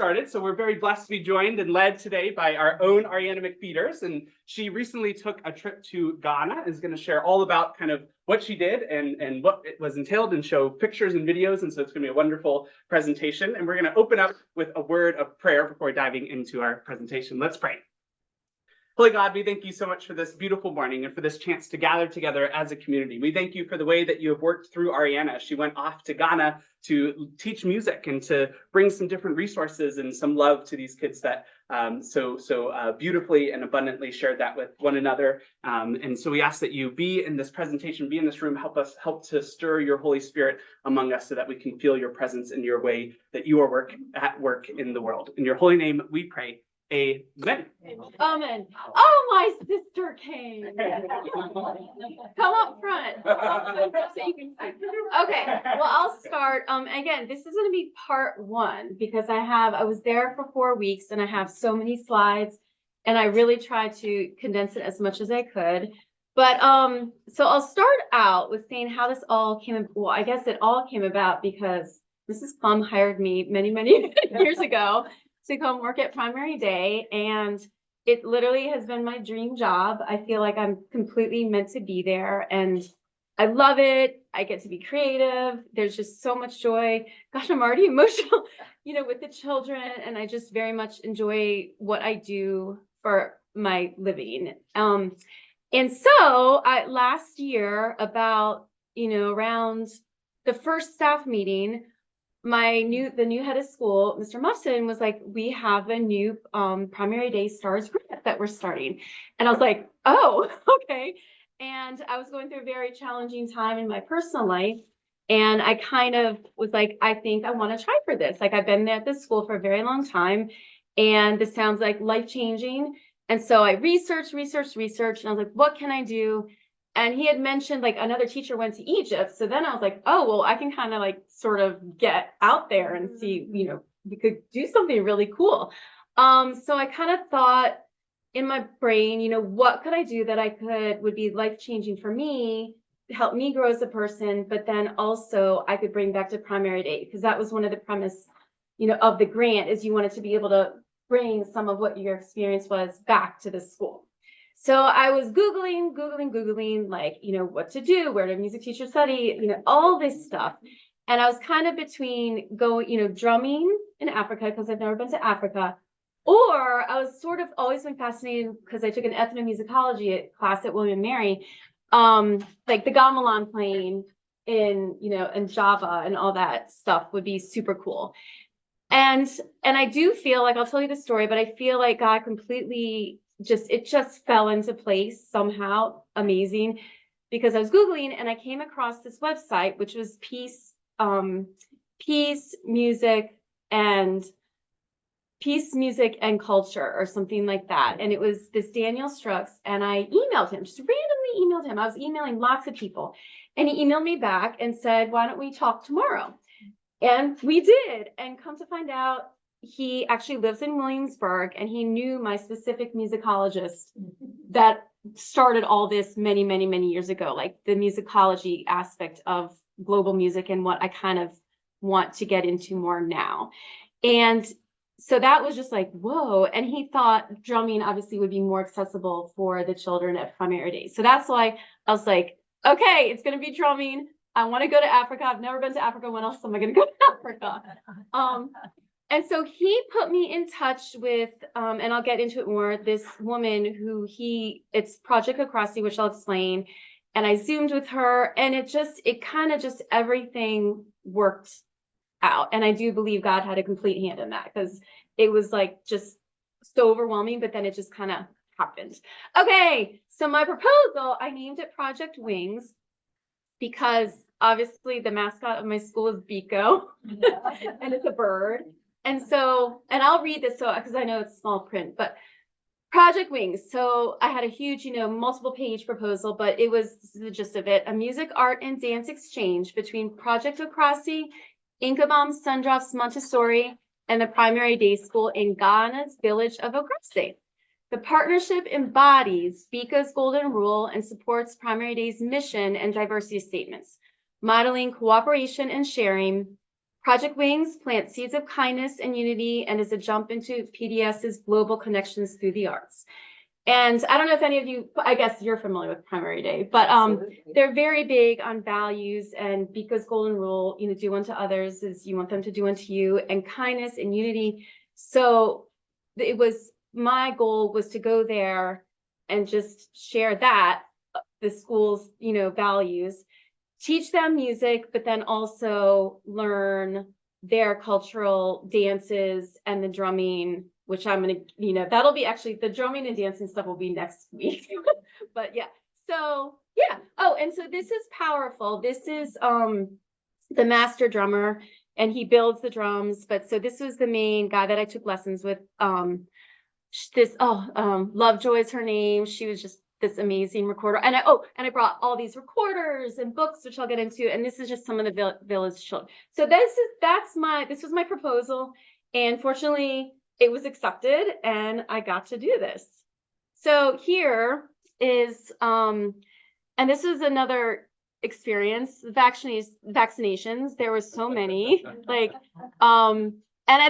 started. So we're very blessed to be joined and led today by our own Ariana McFeaters. And she recently took a trip to Ghana, is going to share all about kind of what she did and what it was entailed and show pictures and videos. And so it's going to be a wonderful presentation. And we're going to open up with a word of prayer before diving into our presentation. Let's pray. Holy God, we thank you so much for this beautiful morning and for this chance to gather together as a community. We thank you for the way that you have worked through Ariana. She went off to Ghana to teach music and to bring some different resources and some love to these kids that so beautifully and abundantly shared that with one another. And so we ask that you be in this presentation, be in this room, help to stir your Holy Spirit among us so that we can feel your presence in your way that you are at work in the world. In your holy name, we pray. Amen. Amen. Oh, my sister came. Come up front. So you can see. Okay, well, I'll start. Again, this is going to be part one because I was there for 4 weeks and I have so many slides and I really tried to condense it as much as I could. But so I'll start out with saying how this all came. Well, I guess it all came about because Mrs. Plum hired me many years ago to come work at Primary Day, and it literally has been my dream job. I feel like I'm completely meant to be there, and I love it. I get to be creative. There's just so much joy. Gosh, I'm already emotional, with the children, and I just very much enjoy what I do for my living. And so last year, about, around the first staff meeting, the new head of school, Mr. Musson, was like, we have a new Primary Day Stars grant that we're starting. And I was like, oh, okay. And I was going through a very challenging time in my personal life. And I kind of was like, I think I want to try for this. Like, I've been at this school for a very long time. And this sounds like life-changing. And so I researched, and I was like, what can I do? And he had mentioned like another teacher went to Egypt. So then I was like, oh, well, I can kind of like sort of get out there and see, we could do something really cool. So I kind of thought in my brain, what could I do that would be life-changing for me, help me grow as a person, but then also I could bring back to Primary Day, because that was one of the premise, of the grant is you wanted to be able to bring some of what your experience was back to the school. So I was Googling, like, what to do, where do music teachers study, all this stuff. And I was kind of between going, drumming in Africa, because I've never been to Africa, or I was sort of always been fascinated because I took an ethnomusicology class at William & Mary, like the gamelan playing in Java and all that stuff would be super cool. And I do feel like, I'll tell you the story, but I feel like God completely it just fell into place somehow, amazing, because I was Googling and I came across this website, which was Peace Music and Culture or something like that. And it was this Daniel Strux, and I emailed him, just randomly emailed him. I was emailing lots of people, and he emailed me back and said, why don't we talk tomorrow? And we did, and come to find out, he actually lives in Williamsburg, and he knew my specific musicologist that started all this many years ago, like the musicology aspect of global music and what I kind of want to get into more now. And so that was just like, whoa. And he thought drumming obviously would be more accessible for the children at Primary Day. So that's why I was like, okay, it's going to be drumming. I want to go to Africa. I've never been to Africa. When else am I going to go to Africa? And so he put me in touch with, and I'll get into it more, this woman who it's Project Acrosty, which I'll explain. And I Zoomed with her, and it kind of just everything worked out. And I do believe God had a complete hand in that, because it was like just so overwhelming, but then it just kind of happened. Okay, so my proposal, I named it Project Wings, because obviously the mascot of my school is Biko, and it's a bird. And I'll read this because I know it's small print, but Project Wings. So I had a huge, multiple page proposal, but this is the gist of it: a music, art, and dance exchange between Project Acrosty, Inkabom Sundrops Montessori, and the Primary Day School in Ghana's village of Acrosty. The partnership embodies Biko's golden rule and supports Primary Day's mission and diversity statements, modeling cooperation and sharing, Project Wings plants seeds of kindness and unity and is a jump into PDS's global connections through the arts. And I don't know if any of you, I guess you're familiar with Primary Day, but they're very big on values, and Bika's golden rule, do unto others as you want them to do unto you, and kindness and unity. So it was, my goal was to go there and just share that, the school's, values, teach them music, but then also learn their cultural dances and the drumming, which I'm going to, that'll be actually, the drumming and dancing stuff will be next week. But yeah, so yeah. Oh, and so this is powerful. This is the master drummer, and he builds the drums. But so this was the main guy that I took lessons with. Lovejoy is her name. She was just this amazing recorder. And I brought all these recorders and books, which I'll get into. And this is just some of the village children. So this was my proposal. And fortunately, it was accepted and I got to do this. So here is, and this is another experience, vaccinations. There were so many, and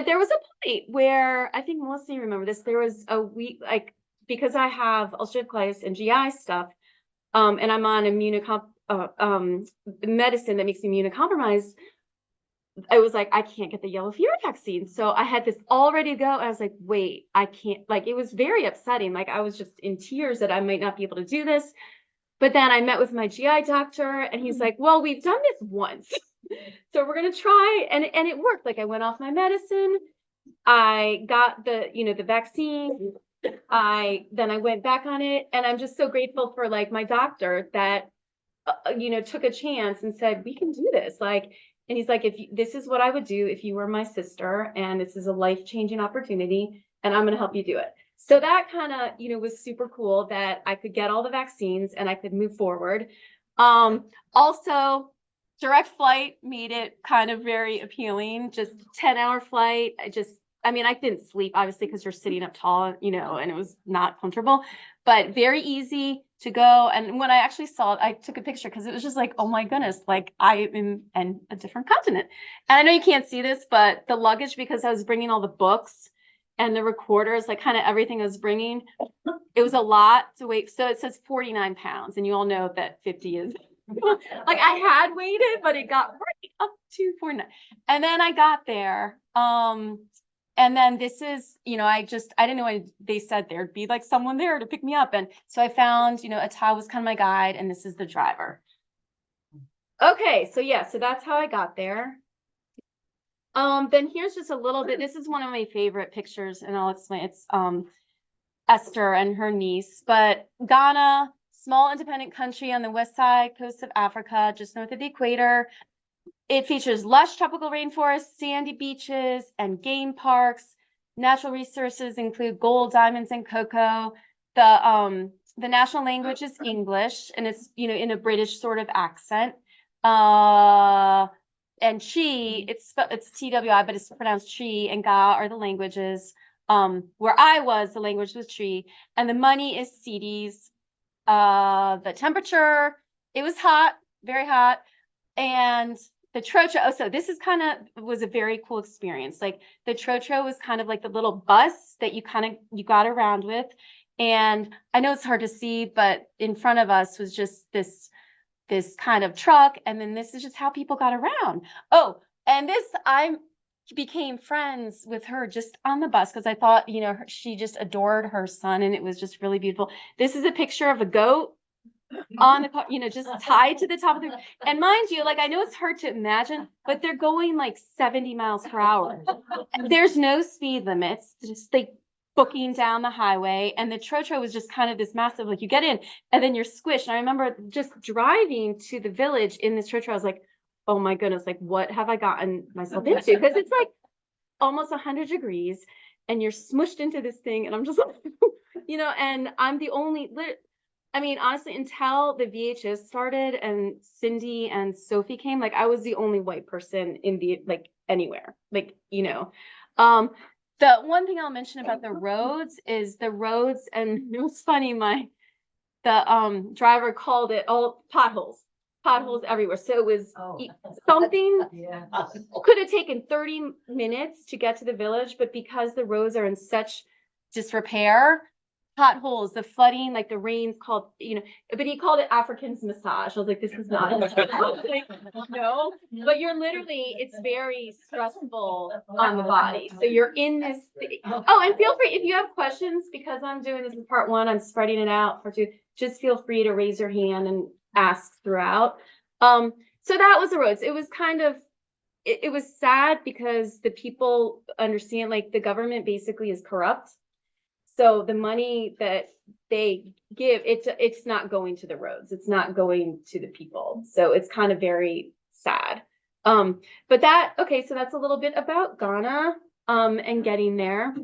there was a point where, I think most of you remember this, there was a week, because I have ulcerative colitis and GI stuff, and I'm on medicine that makes me immunocompromised, I was like, I can't get the yellow fever vaccine. So I had this all ready to go. I was like, wait, I can't, it was very upsetting. I was just in tears that I might not be able to do this. But then I met with my GI doctor and he's like, well, we've done this once. So we're going to try. And it worked. I went off my medicine. I got the vaccine. Then I went back on it. And I'm just so grateful for my doctor that, took a chance and said, we can do this. And he's like, this is what I would do if you were my sister, and this is a life-changing opportunity, and I'm going to help you do it. So that kind of, was super cool that I could get all the vaccines and I could move forward. Also, direct flight made it kind of very appealing, just 10-hour flight. I didn't sleep, obviously, because you're sitting up tall, and it was not comfortable, but very easy to go. And when I actually saw it, I took a picture because it was just oh my goodness, I am in a different continent. And I know you can't see this, but the luggage, because I was bringing all the books and the recorders, kind of everything I was bringing, it was a lot to weight. So it says 49 pounds, and you all know that 50 is I had waited, but it got right up to 49. And then I got there. And then this is, I didn't know they said there'd be someone there to pick me up. And so I found, Ata was kind of my guide, and this is the driver. Okay, so yeah, so that's how I got there. Then here's just a little bit. This is one of my favorite pictures, and I'll explain. It's Esther and her niece. But Ghana, small independent country on the west side coast of Africa, just north of the equator. It features lush tropical rainforests, sandy beaches, and game parks. Natural resources include gold, diamonds, and cocoa. The national language is English, and it's in a British sort of accent. And Chi, it's TWI, but it's pronounced Chi, and Ga are the languages. Where I was, the language was Chi, and the money is cedis. The temperature, it was hot, very hot, and the trotro. So this is was a very cool experience. The trotro was kind of the little bus that you got around with. And I know it's hard to see, but in front of us was just this kind of truck. And then this is just how people got around. Oh, and I became friends with her just on the bus because I thought, she just adored her son, and it was just really beautiful. This is a picture of a goat on the car, just tied to the top of the, and mind you, I know it's hard to imagine, but they're going 70 miles per hour. There's no speed limits, just booking down the highway. And the trotro was just kind of this massive, you get in and then you're squished. And I remember just driving to the village in this trotro. I was like, oh my goodness, what have I gotten myself into? Because it's almost 100 degrees and you're smushed into this thing. And I'm just and I'm the only, honestly, until the VHS started and Cindy and Sophie came, I was the only white person in the, anywhere, the one thing I'll mention about the roads is and it was funny, the driver called it all potholes. potholes everywhere. So it was Oh. something Yeah. could have taken 30 minutes to get to the village, but because the roads are in such disrepair, potholes, the flooding, like the rains called, but he called it African's massage. I was like, this is not. Like, no, but you're literally, it's very stressful on the body. So you're in this. Oh, and feel free if you have questions, because I'm doing this in part one, I'm spreading it out for two. Just feel free to raise your hand and ask throughout. So that was the roads. It was kind of, it was sad because the people understand, like, the government basically is corrupt. So the money that they give, it's not going to the roads. It's not going to the people. So it's kind of very sad. But okay, so that's a little bit about Ghana, and getting there.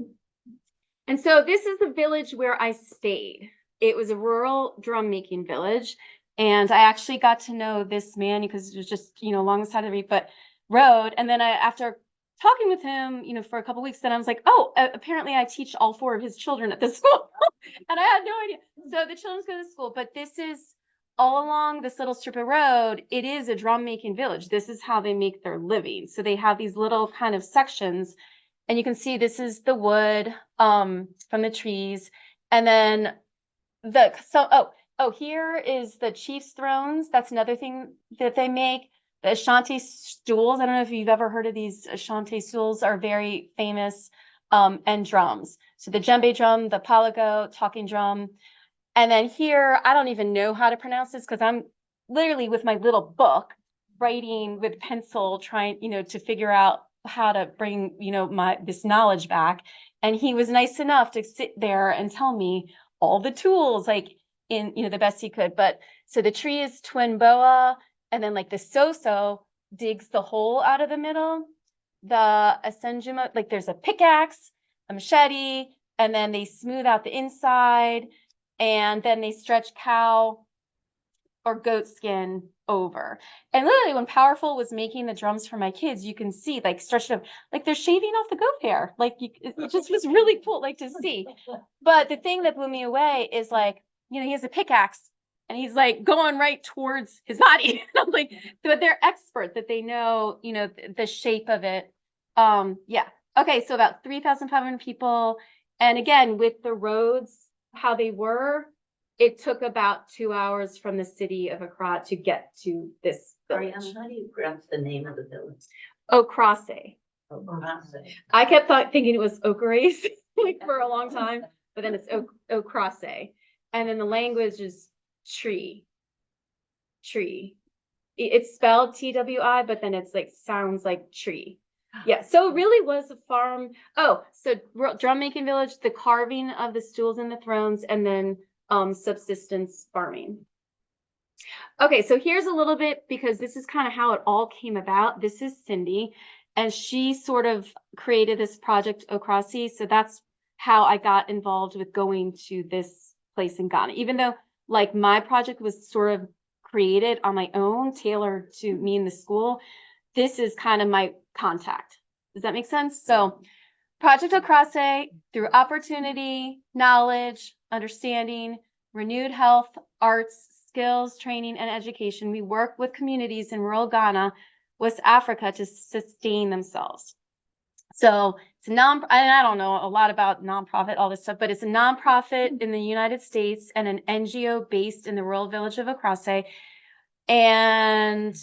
And so this is the village where I stayed. It was a rural drum making village. And I actually got to know this man because it was just, along the side of the road. And then after talking with him, for a couple of weeks, then I was like, oh, apparently I teach all 4 of his children at this school. And I had no idea. So the children go to school, but this is all along this little strip of road. It is a drum making village. This is how they make their living. So they have these little kind of sections, and you can see this is the wood from the trees. And then here is the chief's thrones. That's another thing that they make. The Ashanti stools. I don't know if you've ever heard of these. Ashanti stools are very famous, and drums. So the djembe drum, the palago, talking drum. And then here, I don't even know how to pronounce this because I'm literally with my little book writing with pencil, trying, to figure out how to bring, this knowledge back. And he was nice enough to sit there and tell me all the tools, like in, the best he could. But so the tree is twin boa. And then like the so digs the hole out of the middle. The asenjuma, like there's a pickaxe, a machete, and then they smooth out the inside, and then they stretch cow or goat skin over. And literally when Powerful was making the drums for my kids, you can see like stretched up, like they're shaving off the goat hair. Like it just was really cool, like to see. But the thing that blew me away is like, he has a pickaxe and he's like going right towards his body. I'm like, but they're expert that they know, the shape of it. Yeah. Okay. So about 3,500 people. And again, with the roads, how they were, it took about 2 hours from the city of Accra to get to this village. Ariana, how do you pronounce the name of the village? Okrase. Okrase. I kept thinking it was Okerace like for a long time, but then it's Okrase. And then the language is tree. It's spelled TWI, but then it's like sounds like tree. Yeah, so it really was a farm. Oh, so drum making village, the carving of the stools and the thrones, and then subsistence farming. Okay, so here's a little bit, because this is kind of how it all came about. This is Cindy, and she sort of created this project Okrase. So that's how I got involved with going to this place in Ghana, even though like my project was sort of created on my own, tailored to me in the school. This is kind of my contact. Does that make sense? So Project Okrase, through opportunity, knowledge, understanding, renewed health, arts, skills, training, and education, we work with communities in rural Ghana, West Africa, to sustain themselves. So it's and I don't know a lot about nonprofit, all this stuff, but it's a nonprofit in the United States and an NGO based in the rural village of Okrase. And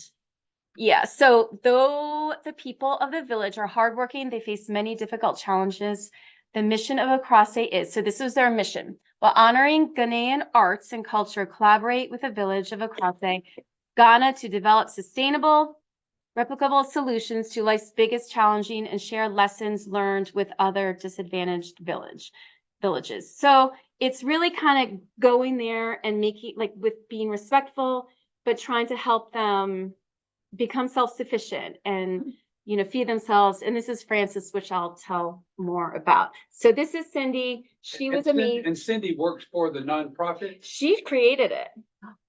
yeah, so though the people of the village are hardworking, they face many difficult challenges. The mission of Okrase is, so this is their mission, while honoring Ghanaian arts and culture, collaborate with the village of Okrase, Ghana, to develop sustainable, replicable solutions to life's biggest challenging, and share lessons learned with other disadvantaged villages. So it's really kind of going there and making, like, with being respectful, but trying to help them become self-sufficient and feed themselves. And this is Frances, which I'll tell more about. So this is Cindy. She was amazing. And Cindy works for the nonprofit. She created it.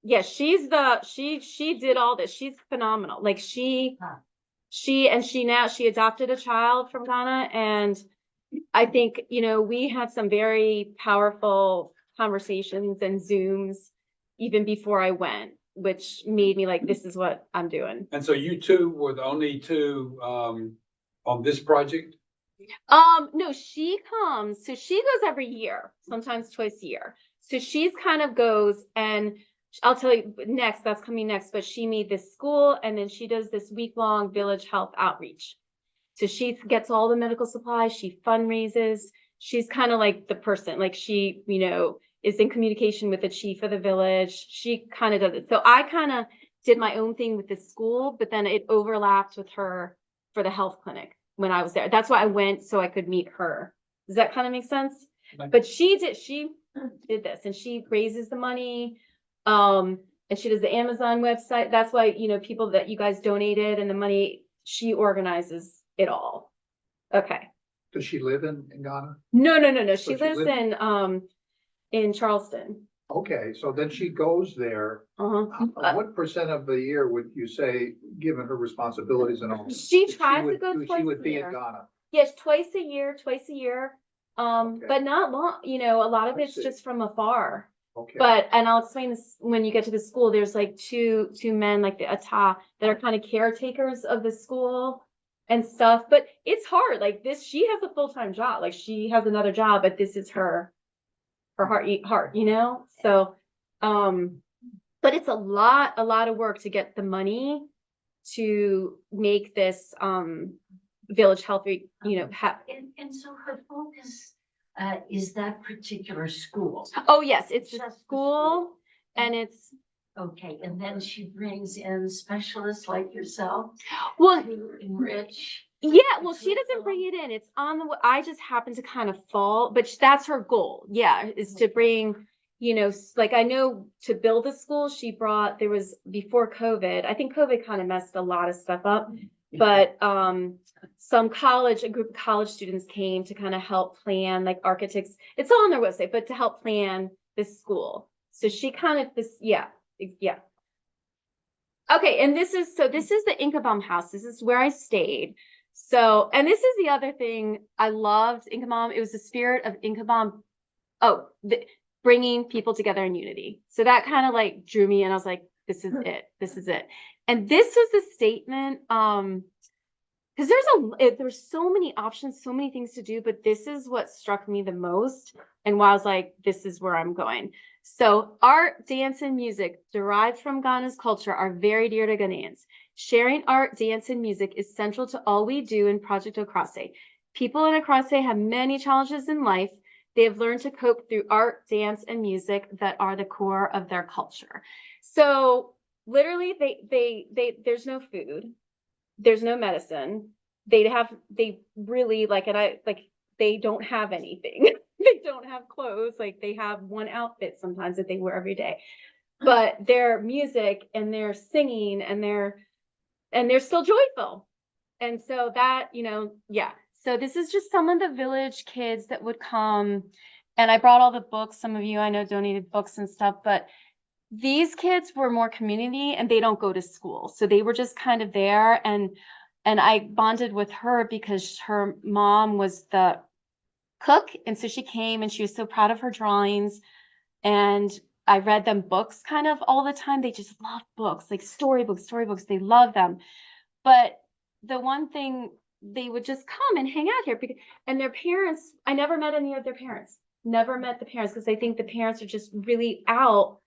Yeah, she did all this. She's phenomenal. Like she adopted a child from Ghana, and I think we had some very powerful conversations and Zooms even before I went. which made me like, this is what I'm doing. And so you two were the only two, on this project? No, she comes, so she goes every year, sometimes twice a year. So she's kind of goes, and I'll tell you next, that's coming next, but she made this school, and then she does this week-long village health outreach. So she gets all the medical supplies, she fundraises, she's kind of like the person, like she, is in communication with the chief of the village. She kind of does it. So I kind of did my own thing with the school, but then it overlapped with her for the health clinic when I was there. That's why I went, so I could meet her. Does that kind of make sense? But she did this, and she raises the money. And she does the Amazon website. That's why, people that you guys donated and the money, she organizes it all. Okay. Does she live in Ghana? No. So She she lives in Charleston. Okay, so then she goes there. What percent of the year would you say, given her responsibilities and all? She tries to go She twice would a be in year. Ghana. Yes, twice a year. Okay. But not long, a lot of I it's see. just from afar. Okay. And I'll explain this when you get to the school. There's like two men, like the Ata, that are kind of caretakers of the school and stuff. But it's hard. Like this, she has a full-time job. Like she has another job, but this is her heart, So, but it's a lot of work to get the money to make this village health, happen. And so her focus is that particular school. Oh, yes, it's Just a the school, and it's, Okay, and then she brings in specialists like yourself well, to enrich. yeah, well, she doesn't bring it in. It's on the, I just happen to kind of fall, but that's her goal. Yeah, is to bring, like I know to build a school, she brought, there was before COVID, I think COVID kind of messed a lot of stuff up, but a group of college students came to kind of help plan, like architects, it's all on their website, but to help plan this school. So she kind of, yeah. Okay, and this is the Inkabaum house. This is where I stayed. So, and this is the other thing I loved Inkabaum. It was the spirit of Inkabaum. Oh, bringing people together in unity. So that kind of like drew me, and I was like, this is it. This is it. And this was a statement, because there's so many options, so many things to do, but this is what struck me the most, and why I was like, this is where I'm going. So art, dance, and music derived from Ghana's culture are very dear to Ghanaians. Sharing art, dance, and music is central to all we do in Project Okrase. People in Okrase have many challenges in life. They have learned to cope through art, dance, and music that are the core of their culture. So literally, there's no food, there's no medicine. They really they don't have anything. They don't have clothes. Like they have one outfit sometimes that they wear every day, but their music and their singing and they're still joyful. And so that, yeah. So this is just some of the village kids that would come, and I brought all the books. Some of you I know donated books and stuff, but these kids were more community and they don't go to school. So they were just kind of there, and I bonded with her because her mom was the cook. And so she came and she was so proud of her drawings. And I read them books kind of all the time. They just love books, like storybooks. They love them. But the one thing, they would just come and hang out here and their parents, I never met any of their parents, never met the parents, because I think the parents are just really out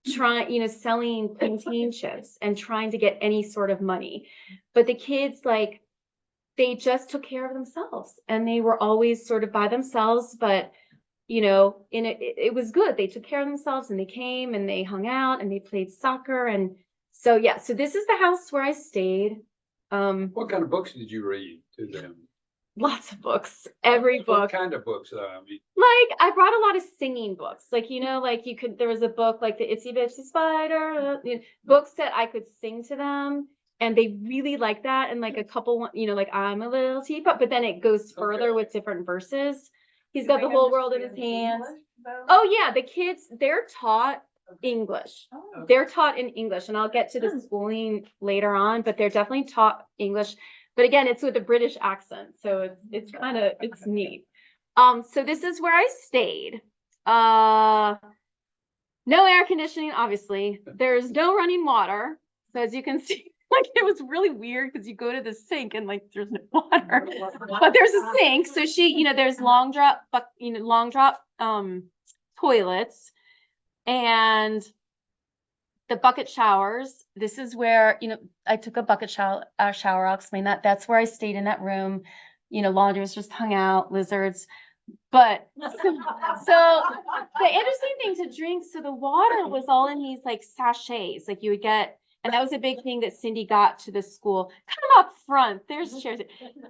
trying, selling plantain chips and trying to get any sort of money. But the kids, like, they just took care of themselves, and they were always sort of by themselves, but it was good. They took care of themselves, and they came and they hung out and they played soccer. And so, yeah, so this is the house where I stayed. What kind of books did you read to them? Lots of books, every book. What kind of books, though? I mean, like I brought a lot of singing books, like, there was a book like the Itsy Bitsy Spider, books that I could sing to them. And they really like that. And like a couple, like I'm a little teapot, but then it goes further with different verses. He's got the whole world in his hands. Oh yeah, the kids, they're taught English. They're taught in English, and I'll get to the schooling later on, but they're definitely taught English. But again, it's with a British accent, so it's neat. So this is where I stayed. No air conditioning, obviously. There's no running water. So as you can see, like it was really weird because you go to the sink and like there's no water, but there's a sink. So there's long drop toilets and the bucket showers. This is where, I took a bucket shower. I'll explain that. That's where I stayed in that room. Laundry was just hung out, lizards. But so the interesting thing to drink, so the water was all in these like sachets, like you would get, and that was a big thing that Cindy got to the school. Come up front, there's chairs.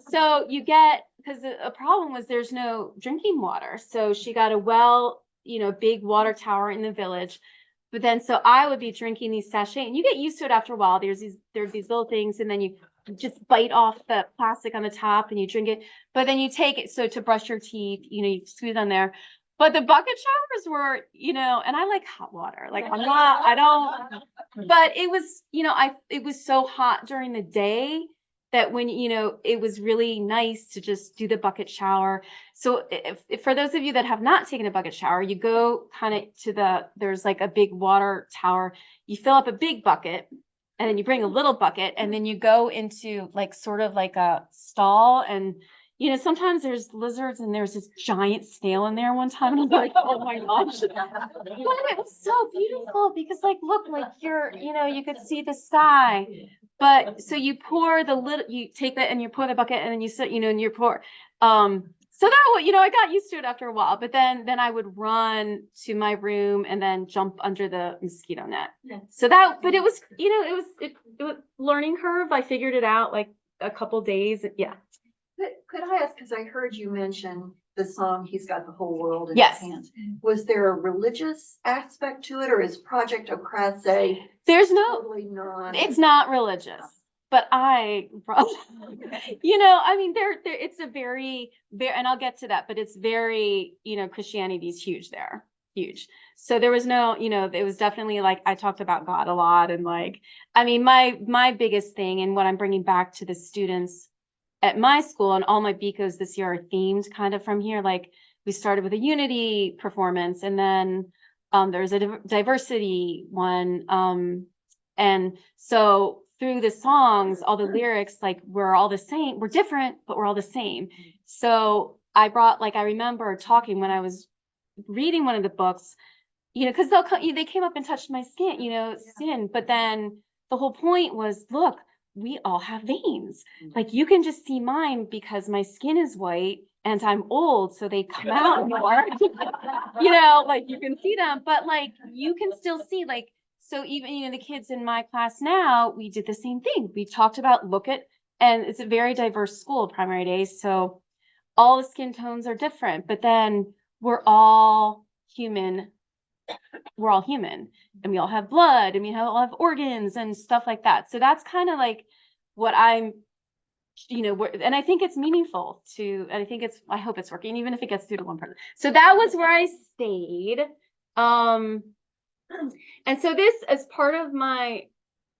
So you get, because a problem was there's no drinking water. So she got a big water tower in the village. But then, so I would be drinking these sachets, and you get used to it after a while. There's these little things, and then you just bite off the plastic on the top and you drink it. But then you take it, so to brush your teeth, you squeeze on there. But the bucket showers were, and I like hot water. Like I don't, but it was, it was so hot during the day that when, it was really nice to just do the bucket shower. So if for those of you that have not taken a bucket shower, you go kind of to there's like a big water tower, you fill up a big bucket and then you bring a little bucket and then you go into like sort of like a stall and sometimes there's lizards and there's this giant snail in there one time and I was like, oh my gosh. But it was so beautiful because like, look, like you could see the sky. But so you take that and you pour the bucket and then you sit, and you pour. So that, I got used to it after a while, but then I would run to my room and then jump under the mosquito net. So but it was, it was learning curve. I figured it out like a couple days. Yeah. Could I ask, because I heard you mention the song, He's Got the Whole World in Yes. His Hands. Was there a religious aspect to it, or is Project Ocrase There's no, totally not? it's not religious, but I mean, it's a very, and I'll get to that, but it's very, Christianity is huge there, huge. So there was no, it was definitely like, I talked about God a lot. And like, I mean, my biggest thing and what I'm bringing back to the students at my school, and all my BCOs this year are themed kind of from here. Like we started with a unity performance and then there's a diversity one. And so through the songs, all the lyrics, like we're all the same, we're different, but we're all the same. So I remember talking when I was reading one of the books, because they came up and touched my skin, but then the whole point was, look, we all have veins. Like you can just see mine because my skin is white and I'm old, so they come out more. Like you can see them, but like you can still see, like, so even the kids in my class now, we did the same thing. We talked about and it's a very diverse school, primary days, so all the skin tones are different, but then we're all human. We're all human and we all have blood and we all have organs and stuff like that. So that's kind of like what I'm, and I think it's meaningful I hope it's working, even if it gets through to one person. So that was where I stayed. And so this, as part of my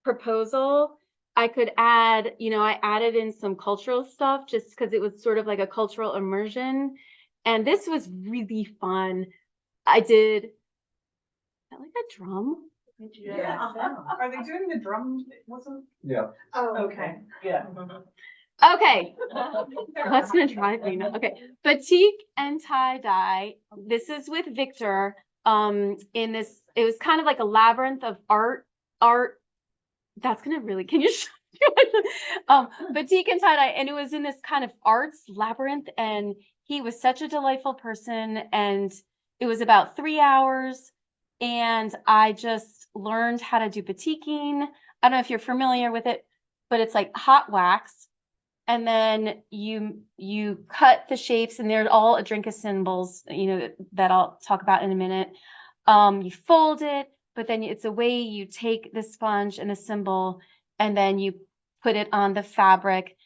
proposal, I could add, I added in some cultural stuff just because it was sort of like a cultural immersion. And this was really fun. I did like a drum. Yeah. Are they doing the drum? Yeah. Oh, Okay, yeah. Okay. That's gonna drive me nuts. Okay. Batik and tie-dye. This is with Victor. In this, it was kind of like a labyrinth of art. That's gonna really, can you show batik and tie-dye, and it was in this kind of arts labyrinth, and he was such a delightful person, and it was about 3 hours. And I just learned how to do batiking. I don't know if you're familiar with it, but it's like hot wax. And then you cut the shapes, and they're all Adrinka symbols, that I'll talk about in a minute. You fold it, but then it's a way you take the sponge and the symbol, and then you put it on the fabric.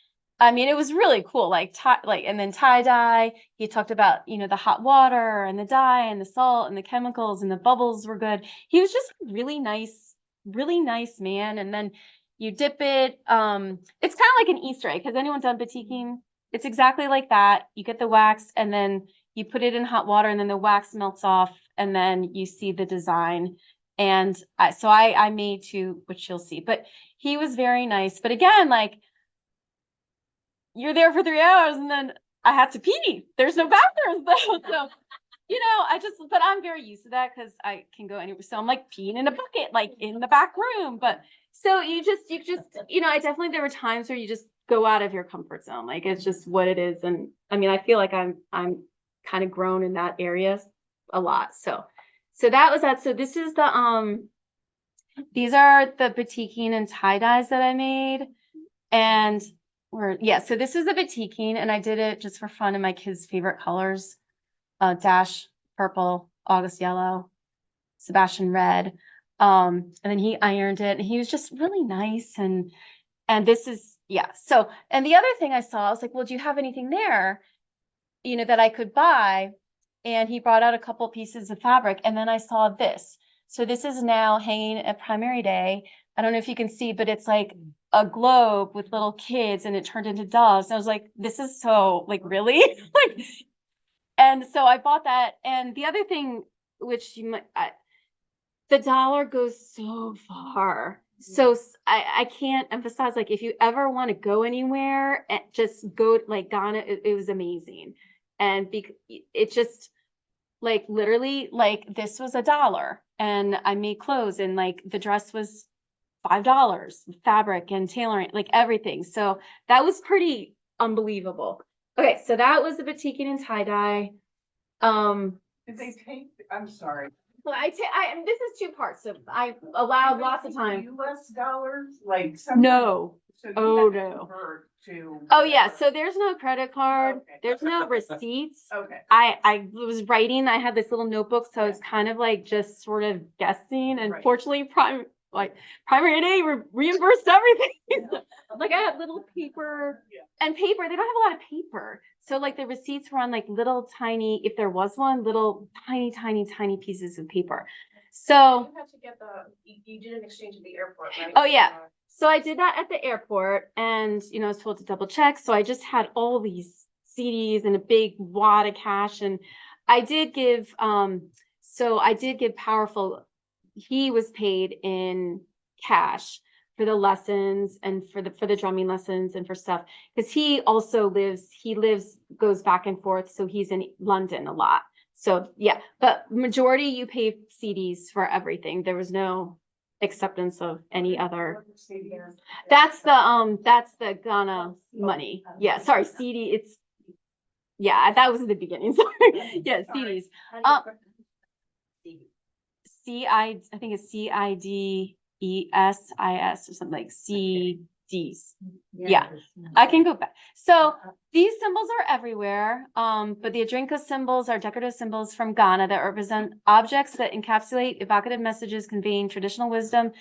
I mean, it was really cool, and then tie-dye, he talked about, the hot water and the dye and the salt and the chemicals and the bubbles were good. He was just really nice man. And then you dip it. It's kind of like an Easter egg. Has anyone done batiking? It's exactly like that. You get the wax and then you put it in hot water and then the wax melts off and then you see the design. And I made two, which you'll see, but he was very nice. But again, like, you're there for 3 hours and then I had to pee. There's no bathrooms though. So, but I'm very used to that because I can go anywhere. So I'm like peeing in a bucket, like in the back room. But so you just, I definitely, there were times where you just go out of your comfort zone. Like, it's just what it is. And I mean, I feel like I'm kind of grown in that area a lot. So that was that. So this is these are the batiking and tie-dyes that I made. And so this is the batiking, and I did it just for fun in my kids' favorite colors. Dash purple, August yellow, Sebastian red. And then he ironed it, and he was just really nice. And this is, So, and the other thing I saw, I was like, well, do you have anything there, that I could buy? And he brought out a couple pieces of fabric, and then I saw this. So this is now hanging at Primary Day. I don't know if you can see, but it's like a globe with little kids, and it turned into doves. And I was like, this is so, like, really? Like, and so I bought that. And the other thing, which the dollar goes so far. So I can't emphasize, like, if you ever want to go anywhere, just go, like, Ghana. It was amazing. And it just, like, literally, like, this was $1, and I made clothes, and like the dress was $5, fabric and tailoring, like everything. So that was pretty unbelievable. Okay, so that was the batiking and tie-dye. Did they take, I'm sorry. So this is two parts. So I allowed lots of time. US dollars, like some. No. So you Oh, had to no. convert to. Oh yeah. So there's no credit card. Okay. There's no receipts. Okay. I was writing. I had this little notebook, so I was kind of like just sort of guessing. And Right. fortunately, Primary Day reimbursed everything. Like, I had little paper and paper. They don't have a lot of paper. So like the receipts were on like little tiny, if there was one, little tiny pieces of paper. So You had to get you did an exchange at the airport, right? Oh, yeah. So I did that at the airport, and I was told to double check. So I just had all these CDs and a big wad of cash. And I did give Powerful. He was paid in cash for the lessons and for the drumming lessons and for stuff, because he also goes back and forth. So he's in London a lot. So yeah, but majority you pay CDs for everything. There was no acceptance of any other. That's the Ghana money. Yeah, sorry, CD. That was the beginning. Sorry. Yeah, CDs. I think it's CIDESIS or something, like CDs. Yeah, I can go back. So these symbols are everywhere. But the Adrinka symbols are decorative symbols from Ghana that represent objects that encapsulate evocative messages conveying traditional wisdom,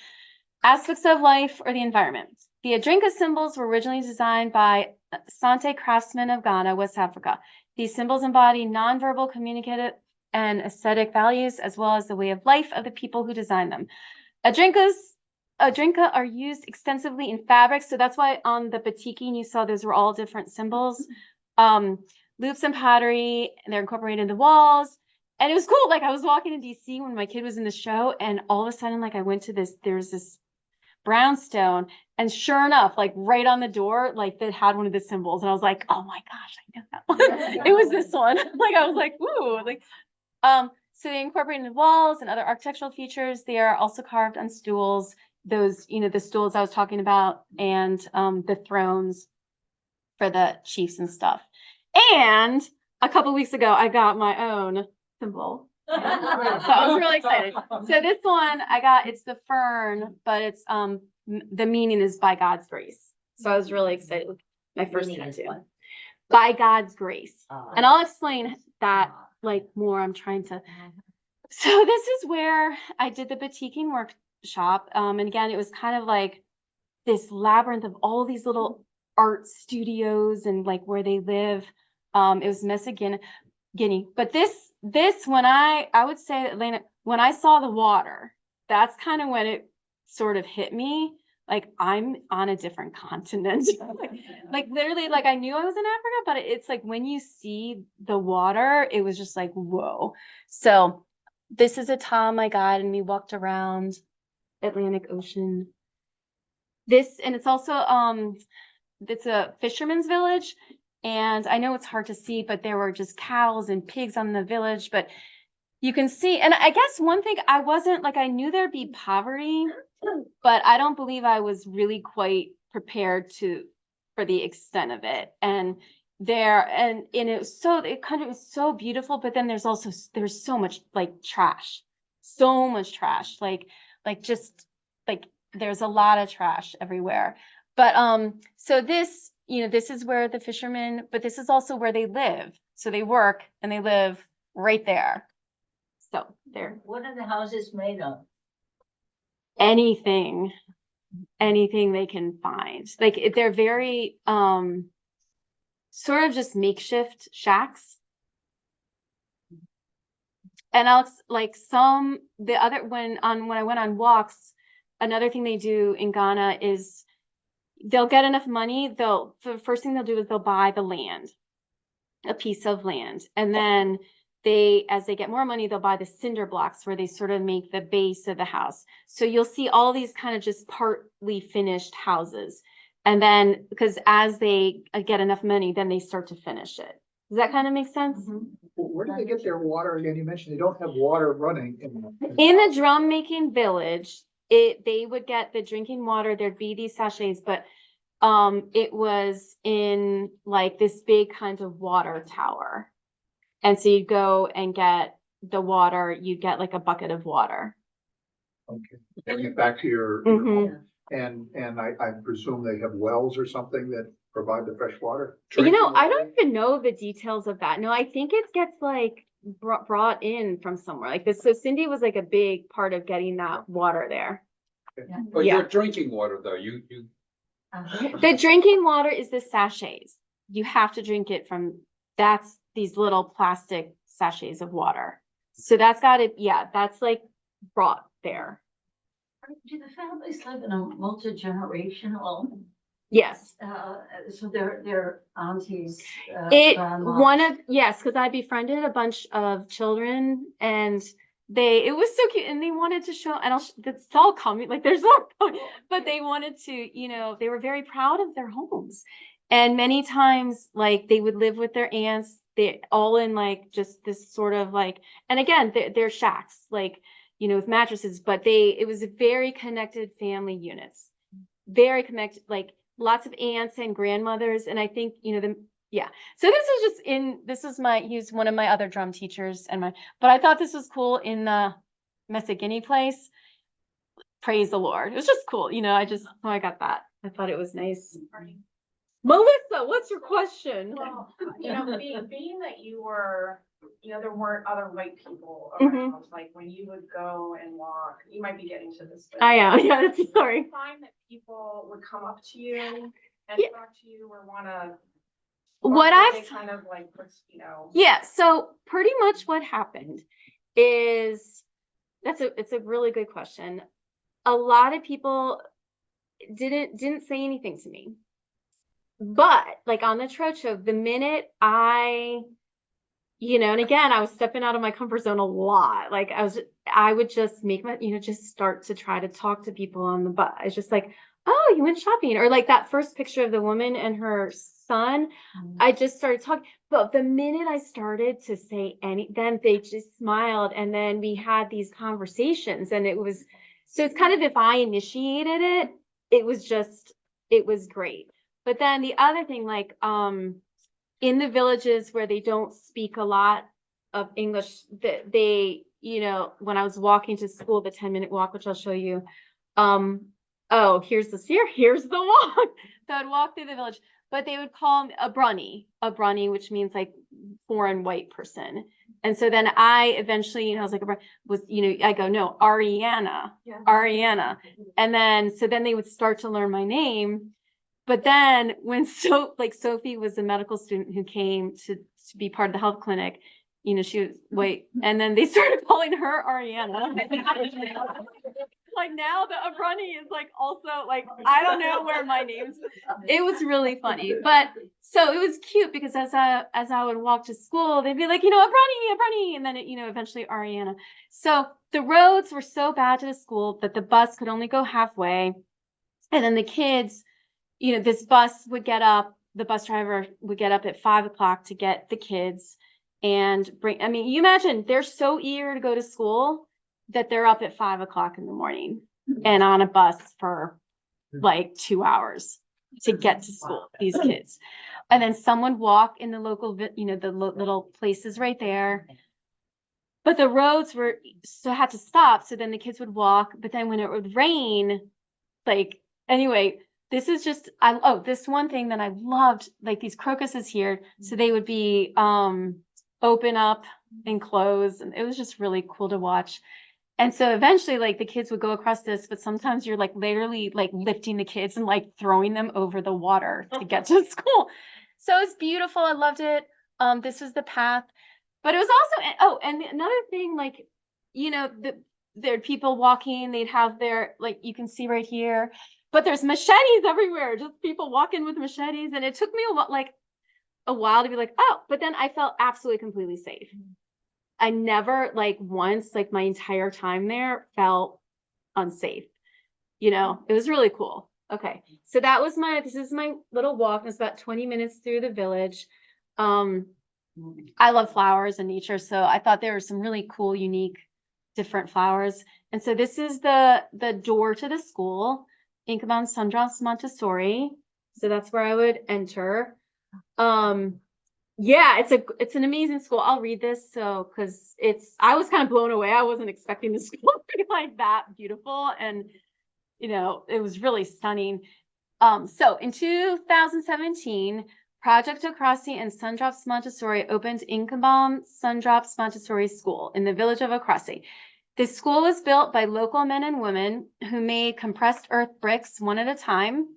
aspects of life, or the environment. The Adrinka symbols were originally designed by Sante craftsmen of Ghana, West Africa. These symbols embody nonverbal communicative and aesthetic values, as well as the way of life of the people who designed them. Adrinka are used extensively in fabrics, so that's why on the batiking you saw those were all different symbols. Loops and pottery, and they're incorporated in the walls. And it was cool. Like, I was walking in DC when my kid was in the show, and all of a sudden, like, I went to there's this brownstone, and sure enough, like right on the door, like that had one of the symbols, and I was like, oh my gosh, I know that one. It was this one. Like, I was like, ooh, like, so they incorporated in the walls and other architectural features. They are also carved on stools. Those, the stools I was talking about, and the thrones for the chiefs and stuff. And a couple weeks ago, I got my own symbol. So I was really excited. So this one it's the fern, but it's the meaning is by God's grace. So I was really excited with my first tattoo. By God's grace. And I'll explain that like more. I'm trying to. So this is where I did the batiking workshop. And again, it was kind of like this labyrinth of all these little art studios and like where they live. It was Guinea. But this when I would say Atlanta, when I saw the water, that's kind of when it sort of hit me. Like, I'm on a different continent. like literally, like I knew I was in Africa, but it's like when you see the water, it was just like, whoa. So This is a Tom I got, and we walked around Atlantic Ocean. This, and it's also, it's a fisherman's village. And I know it's hard to see, but there were just cows and pigs on the village, but you can see, and I guess one thing I wasn't like, I knew there'd be poverty, but I don't believe I was really quite prepared for the extent of it. And it was so, it kind of was so beautiful, but then there's so much like trash, so much trash, like just like there's a lot of trash everywhere. But so this, this is where the fishermen, but this is also where they live. So they work and they live right there. So there. What are the houses made of? Anything they can find. Like they're very sort of just makeshift shacks. And Alex, like when I went on walks, another thing they do in Ghana is they'll get enough money, the first thing they'll do is they'll buy the land, a piece of land. And then as they get more money, they'll buy the cinder blocks where they sort of make the base of the house. So you'll see all these kind of just partly finished houses. And then, because as they get enough money, then they start to finish it. Does that kind of make sense? Mm-hmm. Where do they get their water again? You mentioned they don't have water running In the drum making village, they would get the drinking water. There'd be these sachets, but it was in like this big kind of water tower. And so you'd go and get the water, you'd get like a bucket of water. Okay, bring it back to your home. And I presume they have wells or something that provide the fresh water? I don't even know the details of that. No, I think it gets like brought in from somewhere like this. So Cindy was like a big part of getting that water there. But Yeah. your drinking water though, you The drinking water is the sachets. You have to drink it from, that's these little plastic sachets of water. So that's that's like brought there. Do the families live in a multi-generational, Yes. so their aunties? grandmas? Yes, because I befriended a bunch of children and it was so cute and they wanted to show, and it's all coming, like there's more coming, but they wanted to, they were very proud of their homes. And many times, like they would live with their aunts, they all in like just this sort of like, and again, they're shacks, like, with mattresses, but it was a very connected family units, very connected, like lots of aunts and grandmothers. And I think, so he's one of my other drum teachers but I thought this was cool in the Messaguinea place. Praise the Lord. It was just cool. I got that. I thought it was nice. Melissa, what's your question? Well, being that you were, there weren't other white people Mhm. around, like when you would go and walk, you might be getting to this. But I am. Yeah, that's did sorry. you find that people would come up to you and Yeah. talk to you or wanna? What or I've did they kind of like, Yeah, so pretty much what happened is it's a really good question. A lot of people didn't say anything to me. But like on the trot show, the minute and again, I was stepping out of my comfort zone a lot. Like I would just make just start to try to talk to people on the bus. It's just like, oh, you went shopping, or like that first picture of the woman and her son. I just started talking, but the minute I started to say then they just smiled, and then we had these conversations, and so it's kind of, if I initiated it, it was great. But then the other thing, like, in the villages where they don't speak a lot of English, they, when I was walking to school, the 10-minute walk, which I'll show you, here's the walk. So I'd walk through the village, but they would call me a brunny, which means like foreign white person. And so then I eventually, I was like, I go, no, Ariana. And then, so then they would start to learn my name. But then when Sophie was a medical student who came to be part of the health clinic, she was white, and then they started calling her Ariana. like now the Abrani is like also like, I don't know where my name's, it was really funny. But so it was cute because as I would walk to school, they'd be like, Abrani, and then eventually Ariana. So the roads were so bad to the school that the bus could only go halfway. And then the kids, this bus would get up, the bus driver would get up at 5 o'clock to get the kids and you imagine they're so eager to go to school that they're up at 5 o'clock in the morning and on a bus for like 2 hours to get to school, these kids. And then some would walk in the local, the little places right there. But the roads had to stop. So then the kids would walk, but then when it would rain, anyway, this is just, this one thing that I loved, like these crocuses here. So they would be, open up and close. And it was just really cool to watch. And so eventually the kids would go across this, but sometimes you're literally lifting the kids and throwing them over the water to get to school. So it's beautiful. I loved it. This was the path, but it was also, and another thing, there are people walking, they'd have their, you can see right here, but there's machetes everywhere, just people walking with machetes. And it took me a while to be like, oh, but then I felt absolutely completely safe. I never once, my entire time there felt unsafe. It was really cool. Okay. So this is my little walk. It's about 20 minutes through the village. I love flowers and nature. So I thought there were some really cool, unique, different flowers. And so this is the door to the school, Incabon Sundrops Montessori. So that's where I would enter. Yeah, it's an amazing school. I'll read this because I was kind of blown away. I wasn't expecting the school to be that beautiful, and it was really stunning. So in 2017, Project Okrasi and Sundrops Montessori opened Incabon Sundrops Montessori School in the village of Okrasi. This school was built by local men and women who made compressed earth bricks one at a time.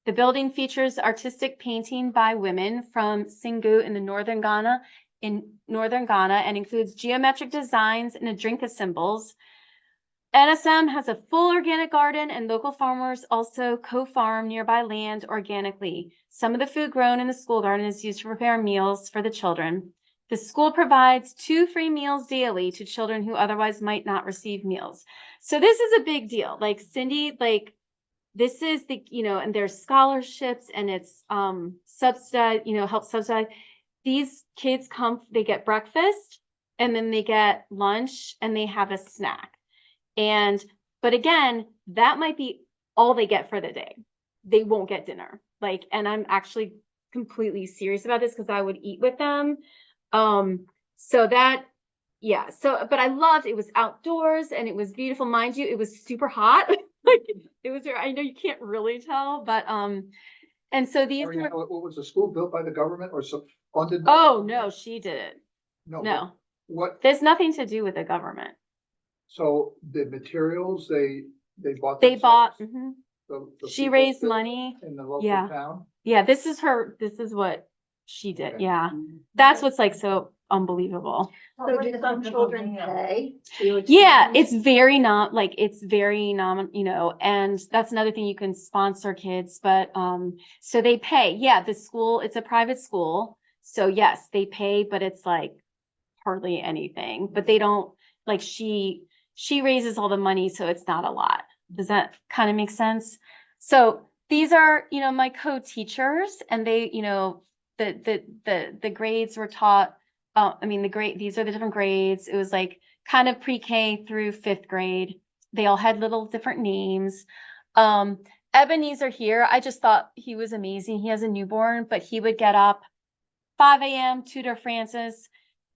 The building features artistic painting by women from Singu in northern Ghana, and includes geometric designs and Adrinka symbols. NSM has a full organic garden, and local farmers also co-farm nearby land organically. Some of the food grown in the school garden is used to prepare meals for the children. The school provides 2 free meals daily to children who otherwise might not receive meals. So this is a big deal. Cindy, this is and there's scholarships, and it's subsidized, help subsidize. These kids they get breakfast, and then they get lunch, and they have a snack. But again, that might be all they get for the day. They won't get dinner. And I'm actually completely serious about this because I would eat with them. But I loved, it was outdoors and it was beautiful. Mind you, it was super hot. It was, I know you can't really tell, but, and so these were. What was the school built by the government or funded? Oh, no, she did it. No. What? There's nothing to do with the government. So the materials they bought. They bought, she raised built money. in the local town. Yeah, this is what she did. Okay. Yeah. That's what's so unbelievable. So did some children pay? Yeah, it's very and that's another thing, you can sponsor kids, but so they pay. Yeah, the school, it's a private school. So yes, they pay, but it's hardly anything. But they don't she raises all the money, so it's not a lot. Does that kind of make sense? So these are, my co-teachers, and they, the grades were taught. These are the different grades. It was kind of pre-K through 5th grade. They all had little different names. Ebenezer here, I just thought he was amazing. He has a newborn, but he would get up 5 a.m., tutor Francis,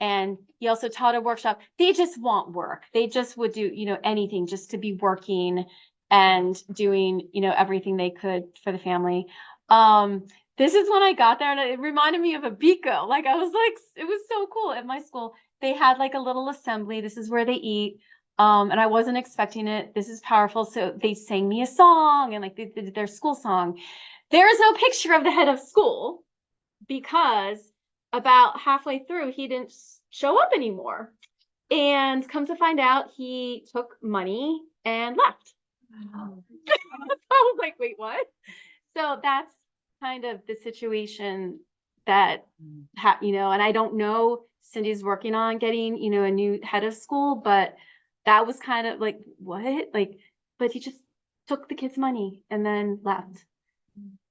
and he also taught a workshop. They just want work. They just would do, anything just to be working and doing, everything they could for the family. This is when I got there, and it reminded me of a Biko. I was it was so cool. At my school, they had a little assembly. This is where they eat. And I wasn't expecting it. This is powerful. So they sang me a song, and they did their school song. There is no picture of the head of school because about halfway through, he didn't show up anymore. And come to find out, he took money and left. I was like, wait, what? So that's kind of the situation that, and I don't know, Cindy's working on getting, a new head of school, but that was kind of like, what? Like, but he just took the kids' money and then left.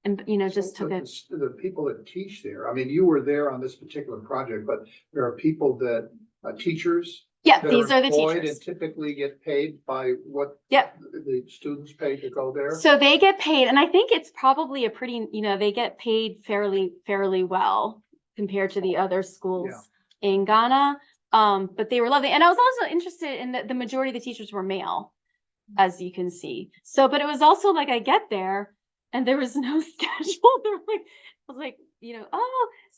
And, just So took it. the people that teach there, I mean, you were there on this particular project, but there are people that, teachers. Yeah, that these are the employed teachers. And typically get paid by what? Yep. The students pay to go there? So they get paid, and I think it's probably a pretty, they get paid fairly well compared to the other schools in Ghana. But they were lovely. And I was also interested in that the majority of the teachers were male, as you can see. So, but it was also like, I get there and there was no schedule. They're like, I was like,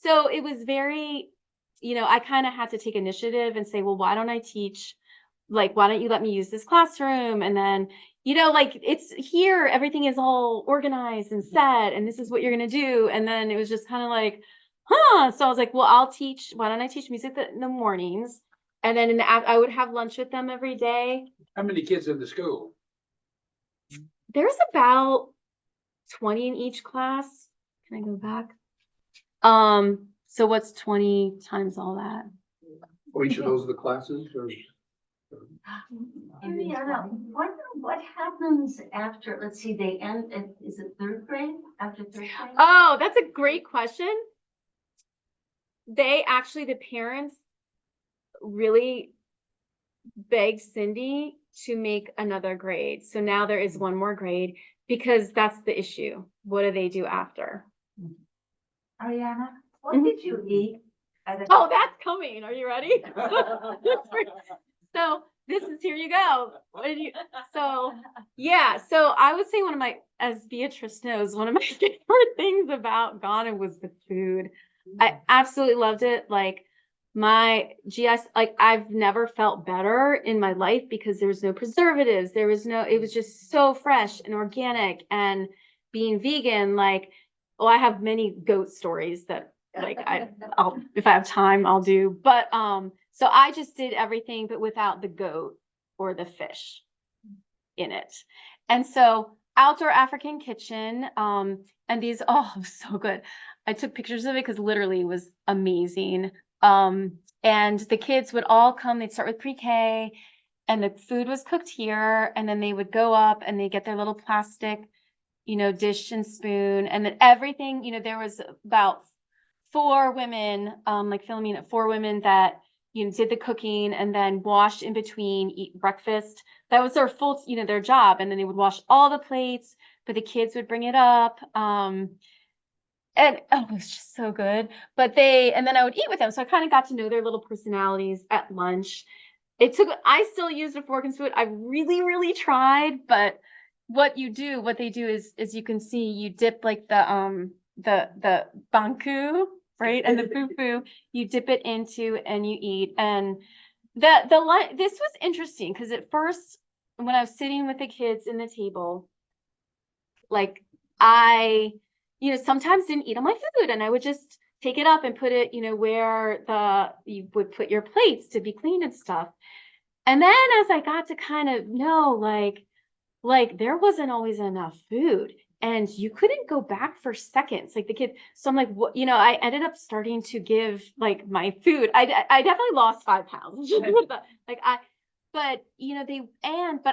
so it was very, I kind of had to take initiative and say, well, why don't I teach? Like, why don't you let me use this classroom? And then, like, it's here, everything is all organized and set, and this is what you're going to do. And then it was just kind of like, so I was like, well, why don't I teach music in the mornings? And then I would have lunch with them every day. How many kids in the school? There's about 20 in each class. Can I go back? So what's 20 times all that? Or each of those are the classes or? Ariana, what happens after, let's see, they end, is it third grade? After third grade? Oh, that's a great question. The parents really begged Cindy to make another grade. So now there is one more grade because that's the issue. What do they do after? Ariana, what did you eat? Oh, that's coming. Are you ready? So here you go. So I would say as Beatrice knows, one of my favorite things about Ghana was the food. I absolutely loved it. Like my GS, like I've never felt better in my life because there was no preservatives. It was just so fresh and organic, and being vegan, like, I have many goat stories that like I'll if I have time, I'll do. But so I just did everything but without the goat or the fish in it. And so outdoor African kitchen, and these, so good. I took pictures of it because literally it was amazing. And the kids would all come, they'd start with pre-K, and the food was cooked here, and then they would go up and they get their little plastic, dish and spoon, and then everything, there was about 4 women, like Philomena, 4 women that, did the cooking and then washed in between, eat breakfast. That was their full, their job. And then they would wash all the plates, but the kids would bring it up. And it was just so good. And then I would eat with them. So I kind of got to know their little personalities at lunch. I still used a fork and spoon. I really, really tried, but what they do is you can see, you dip like the banku, right? And the fufu, you dip it into and you eat. And this was interesting because at first, when I was sitting with the kids in the table, like I, sometimes didn't eat on my food, and I would just take it up and put it, where you would put your plates to be cleaned and stuff. And then as I got to kind of know, like there wasn't always enough food. And you couldn't go back for seconds, like the kid. So I'm like, what, I ended up starting to give like my food. I definitely lost 5 pounds. But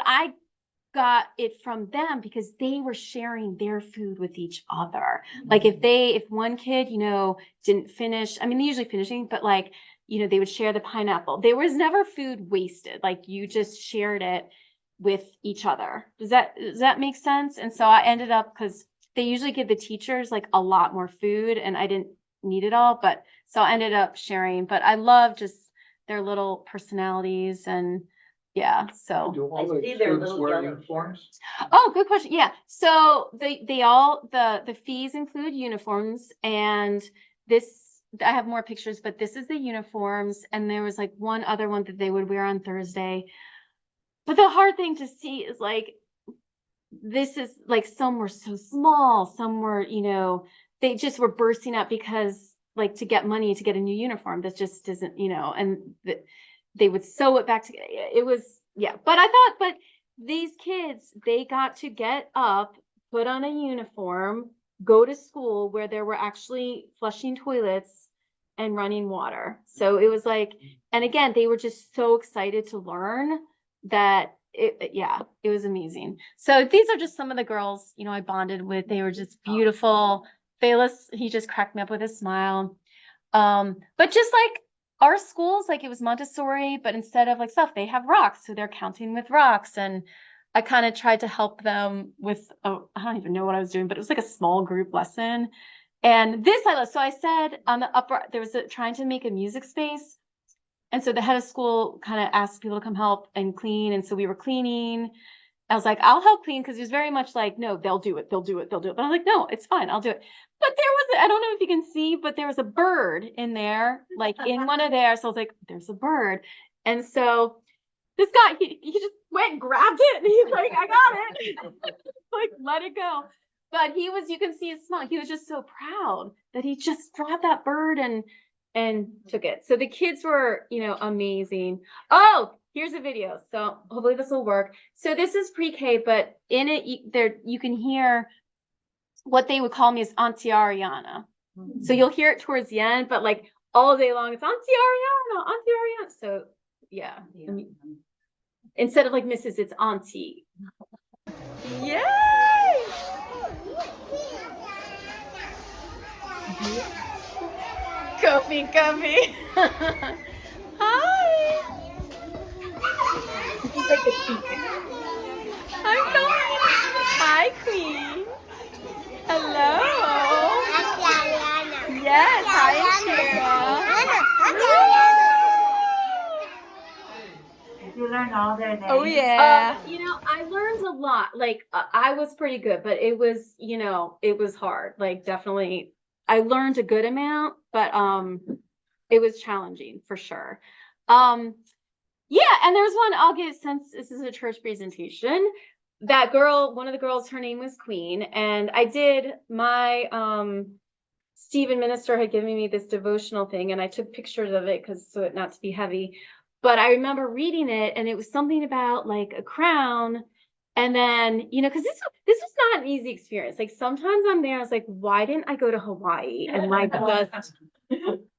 I got it from them because they were sharing their food with each other. Like if one kid, didn't finish, I mean, they usually finishing, but like, they would share the pineapple. There was never food wasted. Like you just shared it with each other. Does that make sense? And so I ended up, because they usually give the teachers like a lot more food and I didn't need it all, but so I ended up sharing. But I love just their little personalities, and yeah, so. Do all I the see their students little wear yellow uniforms? Oh, good question. Yeah. So they all, the fees include uniforms, and I have more pictures, but this is the uniforms. And there was like one other one that they would wear on Thursday. But the hard thing to see is like, this is like, some were so small, some were, they just were bursting up because like to get money to get a new uniform, that just isn't, and they would sew it back together. It was, yeah. But I thought, these kids, they got to get up, put on a uniform, go to school where there were actually flushing toilets and running water. So it was like, and again, they were just so excited to learn that it was amazing. So these are just some of the girls, I bonded with. They were just beautiful. Bayless, he just cracked me up with a smile. But just like our schools, like it was Montessori, but instead of like stuff, they have rocks. So they're counting with rocks. And I kind of tried to help them with, I don't even know what I was doing, but it was like a small group lesson. And this I love. So I said on the upper, there was trying to make a music space. And so the head of school kind of asked people to come help and clean. And so we were cleaning. I was like, I'll help clean, because he was very much like, no, they'll do it. They'll do it. They'll do it. But I'm like, no, it's fine. I'll do it. But there was, I don't know if you can see, but there was a bird in there, like in one of theirs. So I was like, there's a bird. And so this guy, he just went and grabbed it. And he's like, I got it. Like, let it go. But he was, you can see his smile. He was just so proud that he just grabbed that bird and took it. So the kids were, amazing. Oh, here's a video. So hopefully this will work. So this is pre-K, but in it, there you can hear what they would call me as Auntie Ariana. So you'll hear it towards the end, but like all day long, it's Auntie Ariana, Auntie Ariana. So yeah. Instead of like Mrs., it's Auntie. Yay! Kofi. Hi. I'm going. Hi, Queen. Hello. Yes, hi, Shira. You learn all their names. Oh yeah. I learned a lot. Like I was pretty good, but it was, it was hard. Like definitely, I learned a good amount, but it was challenging for sure. Yeah, and there's one I'll give, since this is a church presentation. That girl, one of the girls, her name was Queen, and I did my Stephen Minister had given me this devotional thing, and I took pictures of it so it not to be heavy. But I remember reading it, and it was something about like a crown. And then, because this was not an easy experience. Like sometimes I'm there, I was like, why didn't I go to Hawaii and like just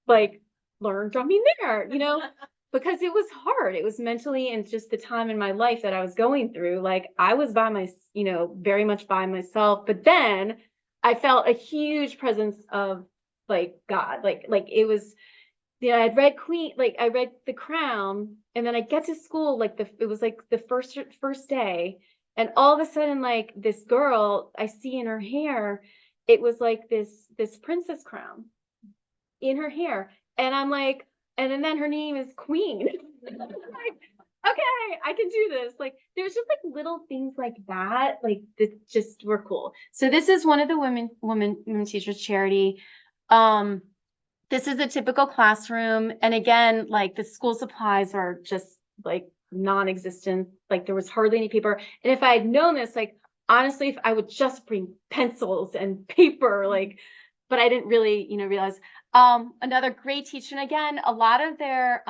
like learn drumming there, because it was hard. It was mentally, and just the time in my life that I was going through. Like I was very much by myself. But then I felt a huge presence of like God, like it was, I'd read Queen, like I read The Crown, and then I get to school, like it was like the first day. And all of a sudden, like this girl I see in her hair, it was like this princess crown in her hair. And I'm like, and then her name is Queen. Like, okay, I can do this. Like there's just like little things like that, like that just were cool. So this is one of the women teachers charity. This is a typical classroom. And again, like the school supplies are just like non-existent. Like there was hardly any paper. And if I had known this, like honestly, if I would just bring pencils and paper, like, but I didn't really, realize. Another great teacher. And again, a lot of their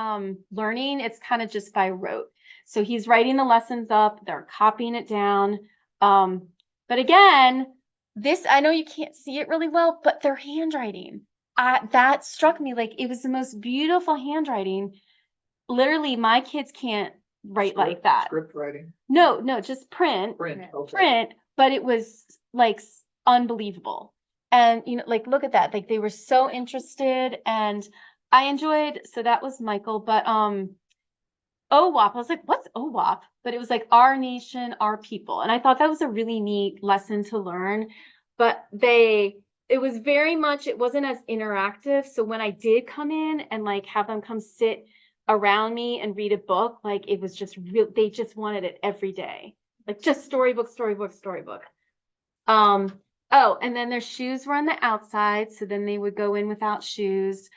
learning, it's kind of just by rote. So he's writing the lessons up, they're copying it down. But again, this, I know you can't see it really well, but their handwriting, that struck me. Like it was the most beautiful handwriting. Literally, my kids can't write like that. Script writing? No, just print. Okay. Print, but it was like unbelievable. And, like, look at that. Like they were so interested, and I enjoyed, so that was Michael, but, OWAP, I was like, what's OWAP? But it was like Our Nation, Our People. And I thought that was a really neat lesson to learn, but it was very much, it wasn't as interactive. So when I did come in and like have them come sit around me and read a book, like it was just real, they just wanted it every day. Like just storybook. Oh, and then their shoes were on the outside, so then they would go in without shoes.